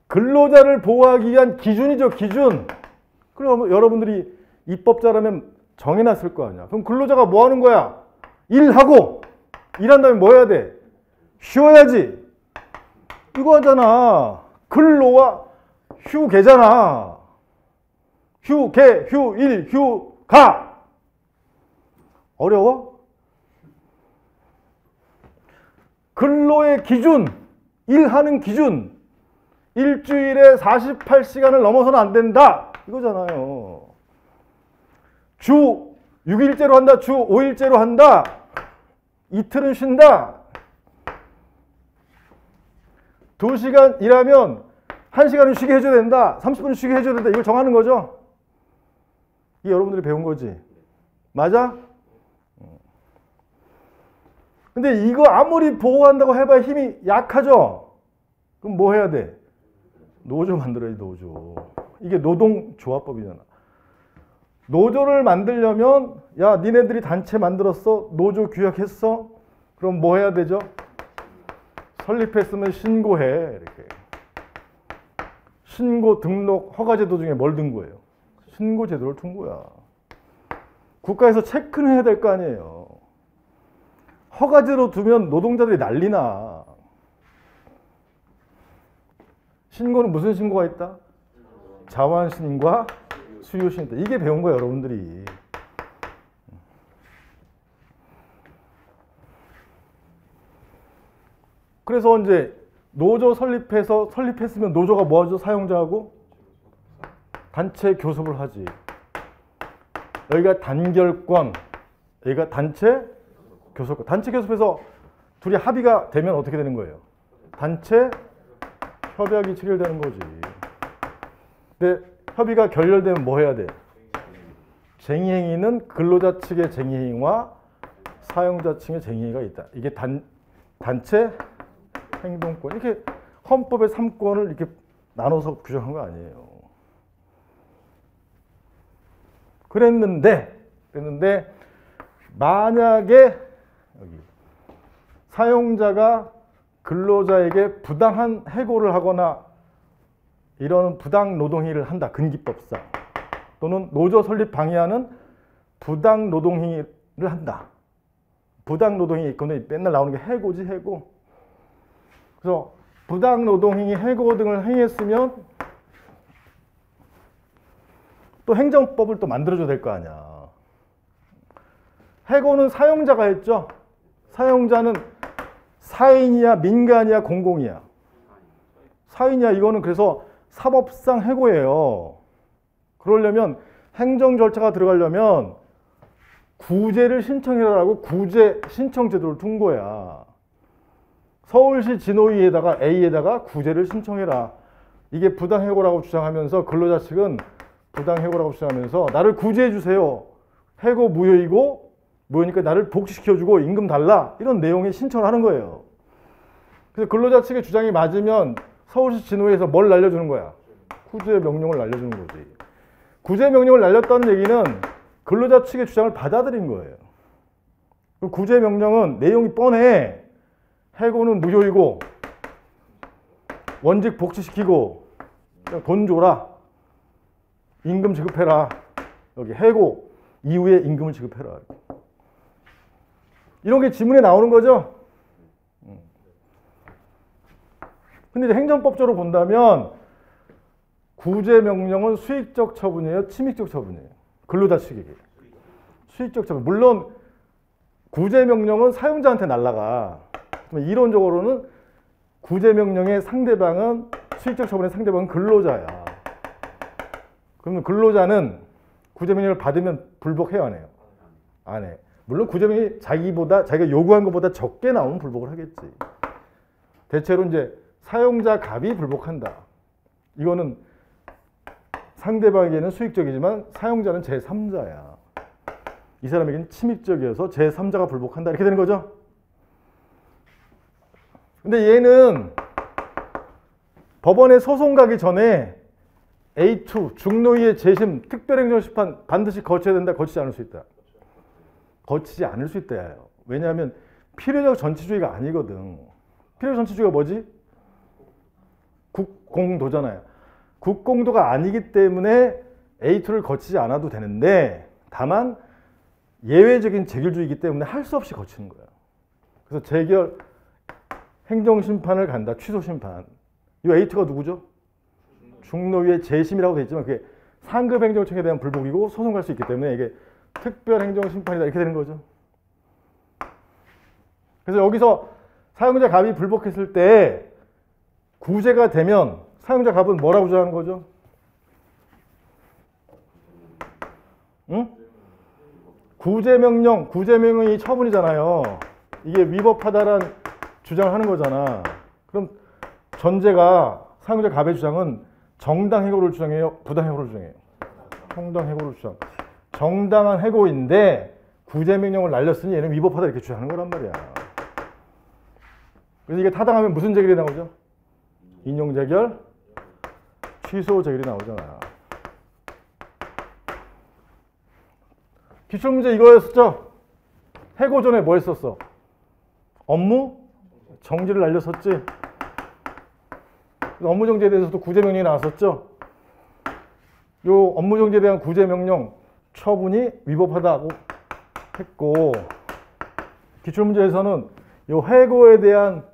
근로자를 보호하기 위한 기준이죠, 기준. 그럼 여러분들이 입법자라면 정해놨을 거 아니야. 그럼 근로자가 뭐 하는 거야? 일하고, 일한 다음에 뭐 해야 돼? 쉬어야지. 이거 하잖아. 근로와 휴계잖아. 휴계, 휴일, 휴가. 어려워? 근로의 기준, 일하는 기준. 일주일에 48시간을 넘어서는 안 된다. 이거잖아요. 주 6일제로 한다. 주 5일제로 한다. 이틀은 쉰다. 2시간 일하면 1시간은 쉬게 해줘야 된다. 30분은 쉬게 해줘야 된다. 이걸 정하는 거죠. 이게 여러분들이 배운 거지. 맞아? 근데 이거 아무리 보호한다고 해봐야 힘이 약하죠? 그럼 뭐 해야 돼? 노조 만들어야지, 노조. 이게 노동조합법이잖아. 노조를 만들려면 야, 니네들이 단체 만들었어? 노조 규약했어? 그럼 뭐 해야 되죠? 설립했으면 신고해. 이렇게. 신고, 등록, 허가제도 중에 뭘 든 거예요? 신고제도를 둔 거야. 국가에서 체크는 해야 될 거 아니에요. 허가제로 두면 노동자들이 난리나. 신고는 무슨 신고가 있다? 자완신고와 수요신고. 이게 배운 거예요, 여러분들이. 그래서 이제 노조 설립했으면 노조가 뭐 하죠? 사용자하고 단체 교섭을 하지. 여기가 단결권, 여기가 단체 교섭권. 단체 교섭에서 둘이 합의가 되면 어떻게 되는 거예요? 단체 협약이 체결되는 거지. 근데 협의가 결렬되면 뭐 해야 돼? 쟁의행위는 근로자 측의 쟁의행위와 사용자 측의 쟁의행위가 있다. 이게 단체 행동권. 이렇게 헌법의 3권을 이렇게 나눠서 규정한 거 아니에요. 그랬는데 만약에 여기 사용자가 근로자에게 부당한 해고를 하거나 이런 부당 노동행위를 한다. 근기법상. 또는 노조 설립 방해하는 부당 노동행위를 한다. 부당 노동행위 이거는 맨날 나오는 게 해고지, 해고. 그래서 부당 노동행위, 해고 등을 행했으면 또 행정법을 또 만들어줘야 될 거 아니야. 해고는 사용자가 했죠. 사용자는 사인이야, 민간이야, 공공이야. 사인이야. 이거는 그래서 사법상 해고예요. 그러려면 행정 절차가 들어가려면 구제를 신청해라라고 구제 신청 제도를 둔 거야. 서울시 진호위에다가 A에다가 구제를 신청해라. 이게 부당해고라고 주장하면서 근로자 측은 부당해고라고 주장하면서 나를 구제해 주세요. 해고 무효이고 무효니까 나를 복지시켜주고 임금 달라. 이런 내용의 신청을 하는 거예요. 그래서 근로자 측의 주장이 맞으면 서울시 진호위에서 뭘 날려주는 거야? 구제 명령을 날려주는 거지. 구제 명령을 날렸다는 얘기는 근로자 측의 주장을 받아들인 거예요. 구제 명령은 내용이 뻔해. 해고는 무효이고 원직 복지시키고 돈 줘라. 임금 지급해라. 여기 해고 이후에 임금을 지급해라. 이런 게 지문에 나오는 거죠. 근데 이제 행정법적으로 본다면 구제 명령은 수익적 처분이에요, 침익적 처분이에요. 근로자 측에게. 수익적 처분. 물론 구제 명령은 사용자한테 날라가. 이론적으로는 구제 명령의 상대방은 수익적 처분의 상대방은 근로자야. 그러면 근로자는 구제 명령을 받으면 불복해요, 안 해요? 안 해. 물론 구제 명령이 자기가 요구한 것보다 적게 나오면 불복을 하겠지. 대체로 이제 사용자 갑이 불복한다. 이거는 상대방에게는 수익적이지만 사용자는 제3자야. 이 사람에게는 침익적이어서 제3자가 불복한다. 이렇게 되는 거죠. 근데 얘는 법원에 소송 가기 전에 A2 중노위의 재심 특별행정심판 반드시 거쳐야 된다. 거치지 않을 수 있다. 거치지 않을 수 있다요. 왜냐하면 필요적 전치주의가 아니거든. 필요적 전치주의가 뭐지? 국공도잖아요. 국공도가 아니기 때문에 A2를 거치지 않아도 되는데 다만 예외적인 재결주의이기 때문에 할 수 없이 거치는 거예요. 그래서 재결 행정심판을 간다. 취소심판. 이 A2가 누구죠? 중노위의 재심이라고 되어 있지만 그게 상급 행정청에 대한 불복이고 소송 갈 수 있기 때문에 이게 특별행정심판이다. 이렇게 되는 거죠. 그래서 여기서 사용자 갑이 불복했을 때 구제가 되면 사용자 갑은 뭐라고 주장하는 거죠? 응? 구제명령이 처분이잖아요. 이게 위법하다라는 주장을 하는 거잖아. 그럼 전제가 사용자 갑의 주장은 정당해고를 주장해요? 부당해고를 주장해요? 정당해고를 주장. 정당한 해고인데 구제명령을 날렸으니 얘는 위법하다 이렇게 주장하는 거란 말이야. 그래서 이게 타당하면 무슨 재결이 나오죠? 인용재결, 취소재결이 나오잖아. 기출문제 이거였었죠? 해고 전에 뭐 했었어? 업무 정지를 날렸었지? 업무 정지에 대해서도 구제명령이 나왔었죠? 요 업무 정지에 대한 구제명령 처분이 위법하다고 했고, 기출문제에서는 요 해고에 대한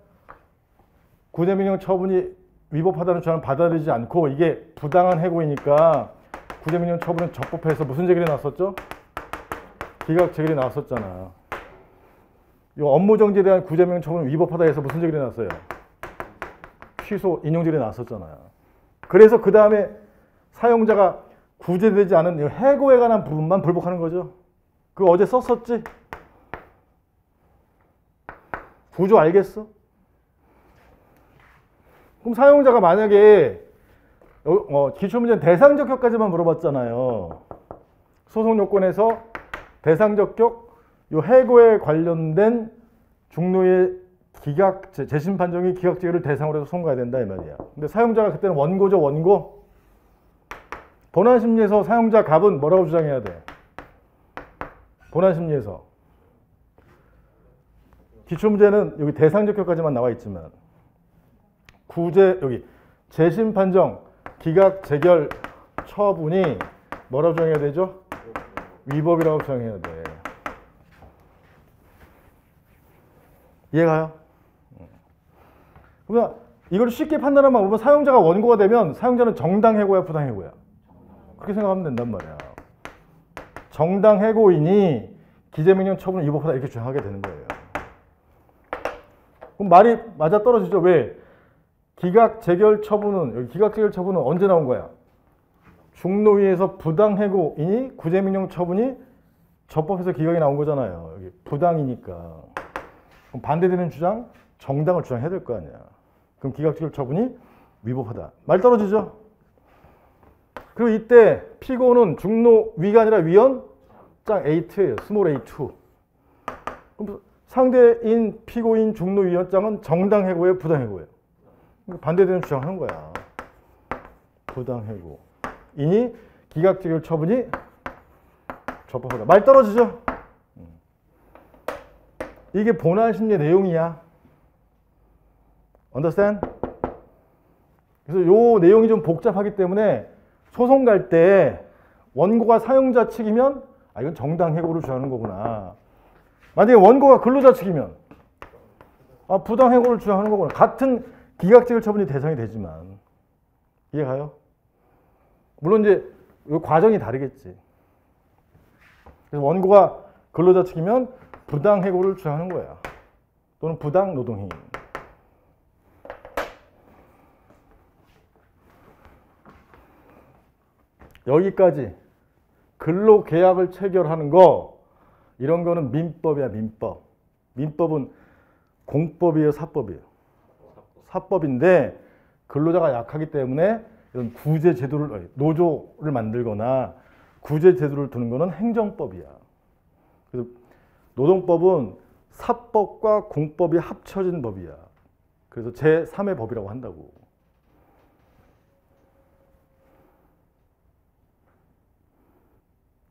구제명령 처분이 위법하다는 주장을 받아들이지 않고 이게 부당한 해고이니까 구제명령 처분은 적법해서 무슨 재결이 나왔었죠? 기각 재결이 나왔었잖아. 요 업무 정지에 대한 구제명령 처분은 위법하다 해서 무슨 재결이 나왔어요? 취소, 인용재결이 나왔었잖아요. 그래서 그 다음에 사용자가 구제되지 않은 해고에 관한 부분만 불복하는 거죠. 그거 어제 썼었지? 구조 알겠어? 그럼 사용자가 만약에 기출문제는 대상적 격까지만 물어봤잖아요. 소송 요건에서 대상적 격, 요 해고에 관련된 중노의 재심 판정이 기각재결을 대상으로 해서 송가해야 된다 이 말이야. 근데 사용자가 그때는 원고죠, 원고. 본안 심리에서 사용자 갑은 뭐라고 주장해야 돼? 본안 심리에서 기출문제는 여기 대상적 효과까지만 나와 있지만 구제 여기 재심 판정 기각 재결 처분이 뭐라고 주장해야 되죠? 위법이라고 주장해야 돼. 이해가요? 그러면 이걸 쉽게 판단하면 보면 사용자가 원고가 되면 사용자는 정당해고야 부당해고야? 그렇게 생각하면 된단 말이야. 정당해고이니 기재명령 처분을 위법하다 이렇게 주장하게 되는 거예요. 그럼 말이 맞아 떨어지죠. 왜? 기각 재결 처분은 여기 기각 재결 처분은 언제 나온 거야? 중노위에서 부당해고이니 구제명령 처분이 적법해서 기각이 나온 거잖아요. 여기 부당이니까. 그럼 반대되는 주장 정당을 주장해야 될 거 아니야. 그럼 기각 재결 처분이 위법하다. 말 떨어지죠? 그리고 이때 피고는 중노위가 아니라 위원 짱 A2예요. 스몰 A2. 그럼 상대인 피고인 중노위원장은 정당해고예요, 부당해고예요? 반대되는 주장하는 거야. 부당해고. 이니 기각재결 처분이 적법하다. 말 떨어지죠? 이게 본안 심리의 내용이야. Understand? 그래서 요 내용이 좀 복잡하기 때문에 소송 갈 때 원고가 사용자 측이면 아 이건 정당해고를 주장하는 거구나. 만약에 원고가 근로자 측이면 아 부당해고를 주장하는 거구나. 같은 기각재결 처분이 대상이 되지만 이해가요? 물론 이제 이 과정이 다르겠지. 그래서 원고가 근로자 측이면 부당해고를 주장하는 거야. 또는 부당노동행위. 여기까지 근로계약을 체결하는 거 이런 거는 민법이야. 민법. 민법은 공법이에요, 사법이에요? 사법인데 근로자가 약하기 때문에 이런 구제 제도를 노조를 만들거나 구제 제도를 두는 거는 행정법이야. 그래서 노동법은 사법과 공법이 합쳐진 법이야. 그래서 제3의 법이라고 한다고.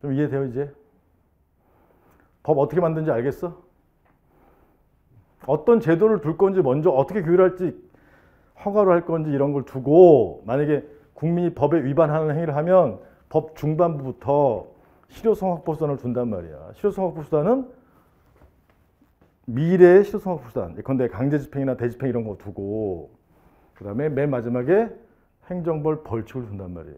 좀 이해돼요 이제? 법 어떻게 만드는지 알겠어? 어떤 제도를 둘 건지 먼저 어떻게 규율할지 허가로 할 건지 이런 걸 두고 만약에 국민이 법에 위반하는 행위를 하면 법 중반부부터 실효성 확보 수단을 둔단 말이야. 실효성 확보 수단은 미래의 실효성 확보 수단. 예컨대 강제 집행이나 대집행 이런 거 두고 그 다음에 맨 마지막에 행정벌 벌칙을 둔단 말이에요.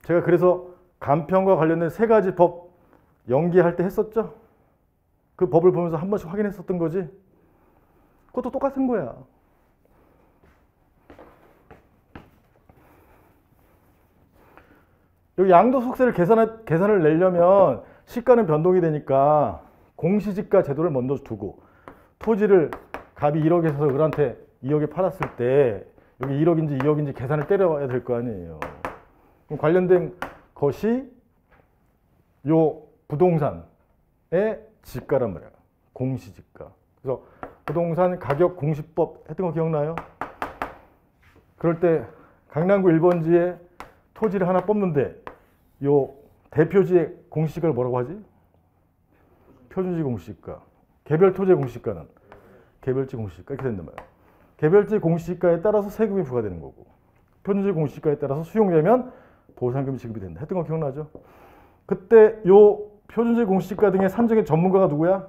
제가 그래서 간편과 관련된 3가지 법 연기할 때 했었죠? 그 법을 보면서 한 번씩 확인했었던 거지? 그것도 똑같은 거야. 여기 양도소득세를 계산을 내려면 시가는 변동이 되니까 공시지가 제도를 먼저 두고 토지를 갑이 1억에서 을한테 2억에 팔았을 때 여기 1억인지 2억인지 계산을 때려야 될 거 아니에요. 그럼 관련된 것이 요 부동산의 지가란 말이야. 공시지가. 그래서 부동산 가격 공시법 했던 거 기억나요? 그럴 때 강남구 1번지에 토지를 하나 뽑는데 요 대표지의 공시지가를 뭐라고 하지? 표준지 공시지가. 개별 토지의 공시지가는 개별지 공시지가 이렇게 된단 말이야. 개별지 공시지가에 따라서 세금이 부과되는 거고 표준지 공시지가에 따라서 수용되면 보상금이 지급이 된다. 했던 거 기억나죠? 그때 요 표준지 공시지가 등의 산정의 전문가가 누구야?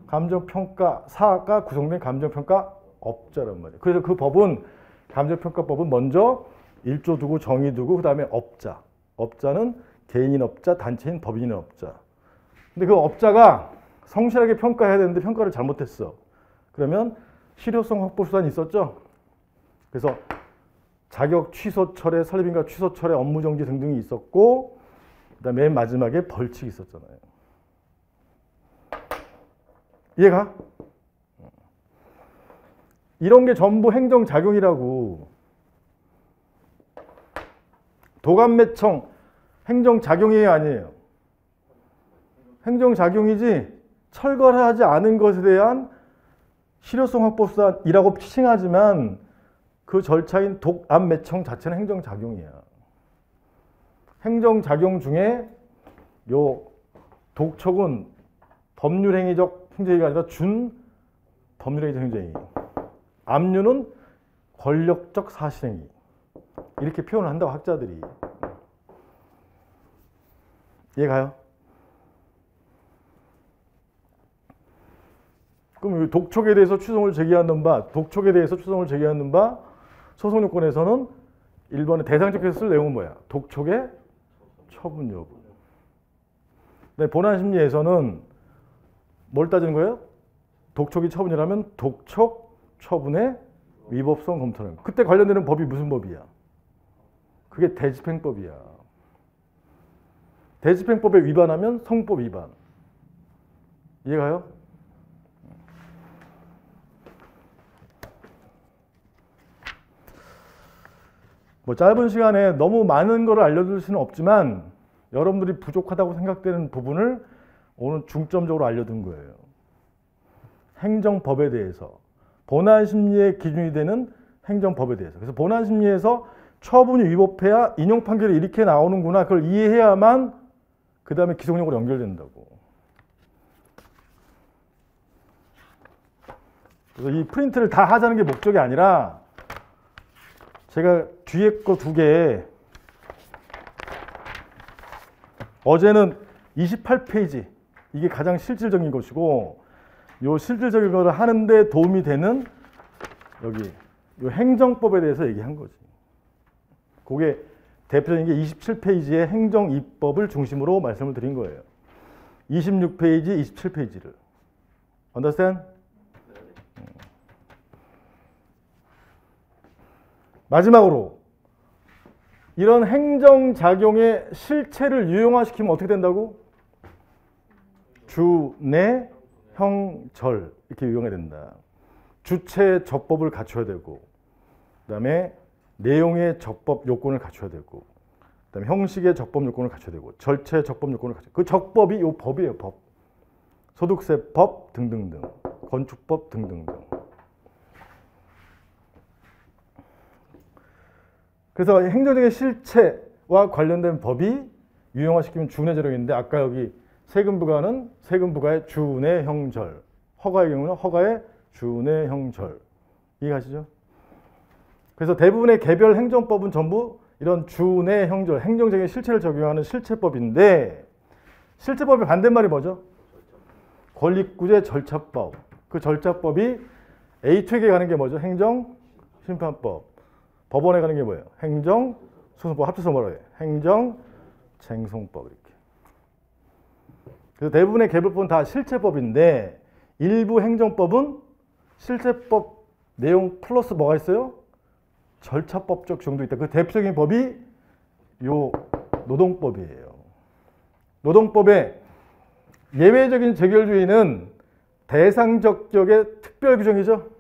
감정평가사가 구성된 감정평가업자란 말이에요. 그래서 그 법은 감정평가법은 먼저 1조 두고 정의 두고 그 다음에 업자. 업자는 개인인 업자, 단체인 법인인 업자. 근데 그 업자가 성실하게 평가해야 되는데 평가를 잘못했어. 그러면 실효성 확보 수단이 있었죠. 그래서 자격 취소철에 설립인가 취소철에 업무정지 등등이 있었고 그다음에 맨 마지막에 벌칙이 있었잖아요. 이해가? 이런 게 전부 행정작용이라고. 도감매청 행정작용이 아니에요. 행정작용이지 철거하지 않은 것에 대한 실효성 확보수단이라고 칭하지만 그 절차인 독안 매청 자체는 행정작용이야. 행정작용 중에 요 독촉은 법률행위적 행정행위가 아니라 준법률행위적 행정행위. 압류는 권력적 사실행위. 이렇게 표현을 한다고 학자들이. 이해가요? 그럼 독촉에 대해서 추정을 제기하는 바, 소송요건에서는 1번에 대상적에서 쓸 내용은 뭐야? 독촉의 처분 여부. 근데 본안심리에서는 뭘 따지는 거예요? 독촉이 처분이라면 독촉 처분의 위법성 검토는. 그때 관련되는 법이 무슨 법이야? 그게 대집행법이야. 대집행법에 위반하면 성법 위반. 이해가요? 뭐 짧은 시간에 너무 많은 걸 알려줄 수는 없지만 여러분들이 부족하다고 생각되는 부분을 오늘 중점적으로 알려둔 거예요. 행정법에 대해서, 본안심리의 기준이 되는 행정법에 대해서. 그래서 본안심리에서 처분이 위법해야 인용 판결이 이렇게 나오는구나. 그걸 이해해야만 그 다음에 기속력으로 연결된다고. 그래서 이 프린트를 다 하자는 게 목적이 아니라 제가 뒤에 거 2개, 어제는 28페이지, 이게 가장 실질적인 것이고, 요 실질적인 거를 하는데 도움이 되는 여기 요 행정법에 대해서 얘기한 거지. 그게 대표적인 게 27페이지의 행정입법을 중심으로 말씀을 드린 거예요. 26페이지, 27페이지를. Understand? 마지막으로 이런 행정작용의 실체를 유용화시키면 어떻게 된다고? 주, 내, 형, 절 이렇게 유용해야 된다. 주체 접법을 갖춰야 되고, 그 다음에 내용의 접법 요건을 갖춰야 되고, 그 다음에 형식의 접법 요건을 갖춰야 되고, 절차의 접법 요건을 갖춰야 되고, 그 적법이 요 법이에요. 법. 소득세법 등등등, 건축법 등등등. 그래서 행정적인 실체와 관련된 법이 유형화시키면 준해제력인데, 아까 여기 세금부가는 세금부가의 준해 형절, 허가의 경우는 허가의 준해 형절. 이해가시죠? 그래서 대부분의 개별 행정법은 전부 이런 준해 형절, 행정적인 실체를 적용하는 실체법인데, 실체법의 반대말이 뭐죠? 권리구제 절차법. 그 절차법이 A2에게 가는 게 뭐죠? 행정심판법. 법원에 가는 게 뭐예요? 행정소송법. 합쳐서 뭐라고 해요? 행정쟁송법. 이렇게. 그래서 대부분의 개별법은 다 실체법인데, 일부 행정법은 실체법 내용 플러스 뭐가 있어요? 절차법적 정도 있다. 그 대표적인 법이 요 노동법이에요. 노동법의 예외적인 재결주의는 대상적격의 특별 규정이죠.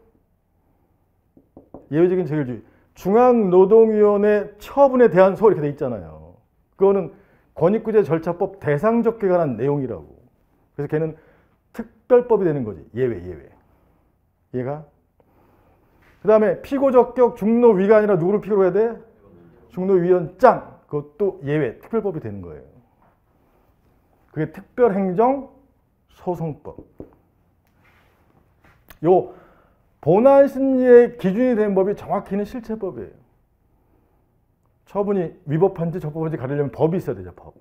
예외적인 재결주의. 중앙노동위원회 처분에 대한 소 이렇게 돼 있잖아요. 그거는 권익구제 절차법 대상적격에 관한 내용이라고. 그래서 걔는 특별법이 되는 거지. 예외. 얘가. 그 다음에 피고적격 중노위가 아니라 누구를 피고로 해야 돼? 중노위원장. 그것도 예외, 특별법이 되는 거예요. 그게 특별행정소송법. 요 본안심리의 기준이 된 법이 정확히는 실체법이에요. 처분이 위법한지 적법한지 가리려면 법이 있어야 되죠. 법.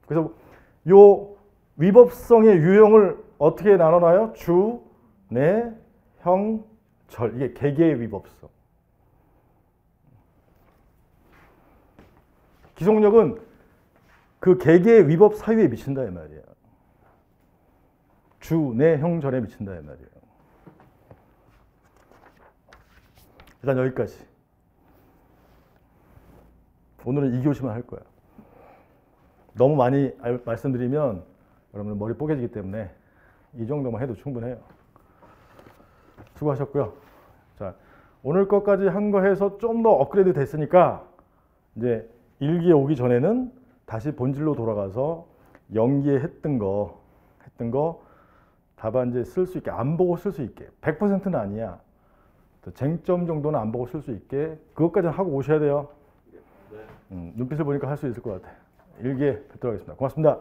그래서 요 위법성의 유형을 어떻게 나눠놔요? 주, 내, 형, 절. 이게 개개의 위법성. 기속력은 그 개개의 위법 사유에 미친다 이 말이야. 주, 내, 형, 절에 미친다 이 말이에요. 일단 여기까지. 오늘은 2교시만 할 거야. 너무 많이 말씀드리면 여러분들 머리 뽀개지기 때문에 이 정도만 해도 충분해요. 수고하셨고요. 자, 오늘 것까지 한 거 해서 좀 더 업그레이드 됐으니까 이제 일기에 오기 전에는 다시 본질로 돌아가서 연기에 했던 거 답안지에 쓸 수 있게, 안 보고 쓸 수 있게, 100%는 아니야. 쟁점 정도는 안 보고 쓸 수 있게 그것까지는 하고 오셔야 돼요. 눈빛을 보니까 할 수 있을 것 같아. 일기에 뵙도록 하겠습니다. 고맙습니다.